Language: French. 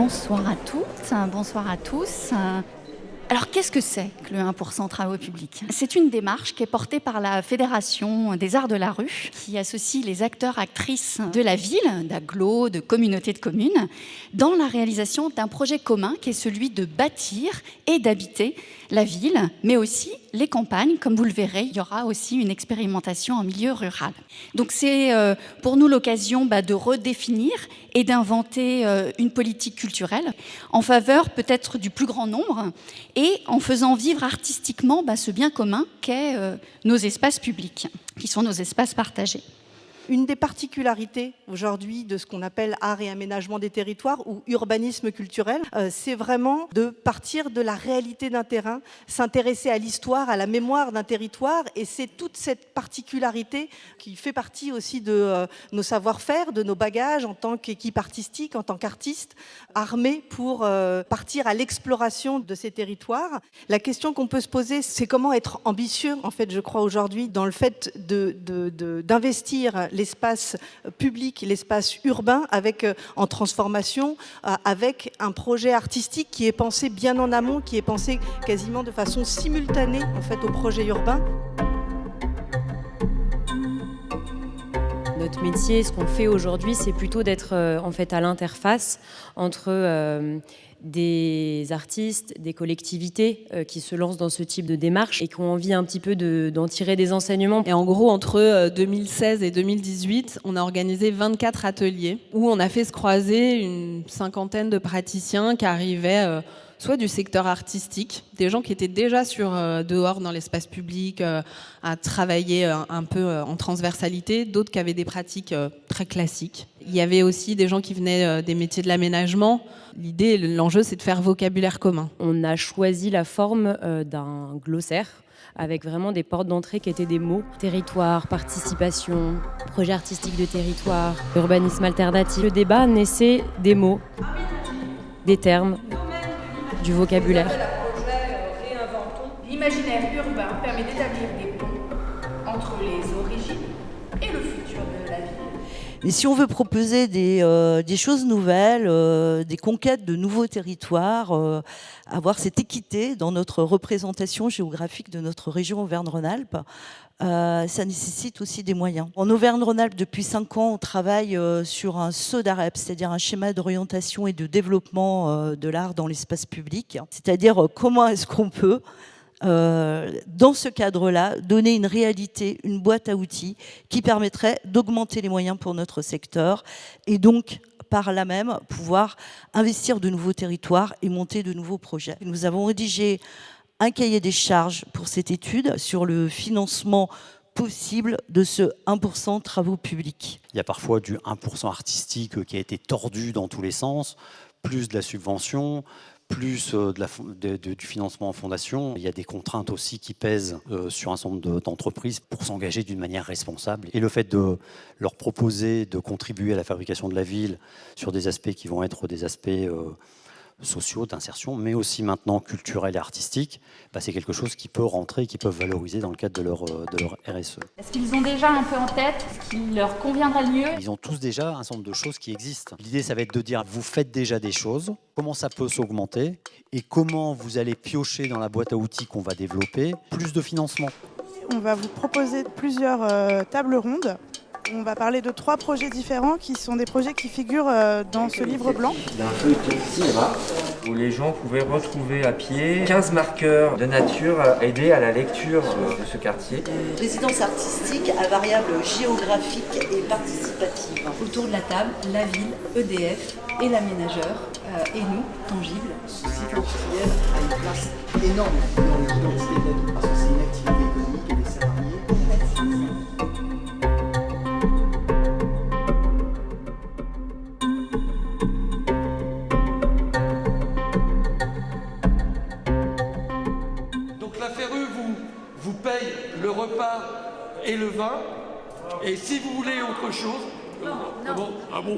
Bonsoir à toutes, bonsoir à tous. Alors, qu'est-ce que c'est que le 1% travaux publics ? C'est une démarche qui est portée par la Fédération des Arts de la Rue, qui associe les acteurs, actrices de la ville, d'agglos, de communautés de communes, dans la réalisation d'un projet commun qui est celui de bâtir et d'habiter la ville, mais aussi les campagnes. Comme vous le verrez, il y aura aussi une expérimentation en milieu rural. Donc c'est pour nous l'occasion de redéfinir et d'inventer une politique culturelle en faveur peut-être du plus grand nombre et en faisant vivre artistiquement ce bien commun qu'est nos espaces publics, qui sont nos espaces partagés. Une des particularités aujourd'hui de ce qu'on appelle art et aménagement des territoires ou urbanisme culturel, c'est vraiment de partir de la réalité d'un terrain, s'intéresser à l'histoire, à la mémoire d'un territoire, et c'est toute cette particularité qui fait partie aussi de nos savoir-faire, de nos bagages en tant qu'équipe artistique, en tant qu'artiste, armés pour partir à l'exploration de ces territoires. La question qu'on peut se poser, c'est comment être ambitieux, en fait, je crois aujourd'hui, dans le fait d'investir l'espace public, l'espace urbain en transformation, avec un projet artistique qui est pensé bien en amont, qui est pensé quasiment de façon simultanée en fait, au projet urbain. Notre métier, ce qu'on fait aujourd'hui, c'est plutôt d'être en fait à l'interface entre des artistes, des collectivités qui se lancent dans ce type de démarche et qui ont envie un petit peu d'en tirer des enseignements. Et en gros, entre 2016 et 2018, on a organisé 24 ateliers où on a fait se croiser une cinquantaine de praticiens qui arrivaient soit du secteur artistique, des gens qui étaient déjà dehors dans l'espace public, à travailler un peu en transversalité, d'autres qui avaient des pratiques très classiques. Il y avait aussi des gens qui venaient des métiers de l'aménagement. L'idée, l'enjeu, c'est de faire vocabulaire commun. On a choisi la forme d'un glossaire avec vraiment des portes d'entrée qui étaient des mots. Territoire, participation, projet artistique de territoire, urbanisme alternatif. Le débat naissait des mots, des termes, du vocabulaire. L'imaginaire urbain permet d'établir des ponts entre les origines et le futur de la ville. Mais si on veut proposer des choses nouvelles, des conquêtes de nouveaux territoires, avoir cette équité dans notre représentation géographique de notre région Auvergne-Rhône-Alpes, ça nécessite aussi des moyens. En Auvergne-Rhône-Alpes, depuis 5 ans, on travaille sur un SODAREP, c'est-à-dire un schéma d'orientation et de développement de l'art dans l'espace public. C'est-à-dire comment est-ce qu'on peut, dans ce cadre-là, donner une réalité, une boîte à outils qui permettrait d'augmenter les moyens pour notre secteur et donc par là même pouvoir investir de nouveaux territoires et monter de nouveaux projets. Nous avons rédigé un cahier des charges pour cette étude sur le financement possible de ce 1% travaux publics. Il y a parfois du 1% artistique qui a été tordu dans tous les sens, plus de la subvention, plus du financement en fondation. Il y a des contraintes aussi qui pèsent sur un certain nombre d'entreprises pour s'engager d'une manière responsable. Et le fait de leur proposer de contribuer à la fabrication de la ville sur des aspects qui vont être des aspects sociaux, d'insertion, mais aussi maintenant culturels et artistiques, c'est quelque chose qui peut rentrer, qu'ils peuvent valoriser dans le cadre de leur RSE. Est-ce qu'ils ont déjà un peu en tête ce qui leur conviendrait le mieux ? Ils ont tous déjà un certain nombre de choses qui existent. L'idée, ça va être de dire, vous faites déjà des choses, comment ça peut s'augmenter et comment vous allez piocher dans la boîte à outils qu'on va développer plus de financement. On va vous proposer plusieurs tables rondes. On va parler de 3 projets différents qui sont des projets qui figurent dans ce livre blanc. D'un feuilleton cinéma où les gens pouvaient retrouver à pied 15 marqueurs de nature aidés à la lecture de ce quartier. Résidence artistique à variable géographique et participative. Autour de la table, la ville, EDF et l'aménageur, et nous, tangibles. Ce site industriel a une place énorme dans l'identité de la ville parce que c'est une activité économique et des salariés. Vous paye le repas et le vin, et si vous voulez autre chose... Non. Ah bon.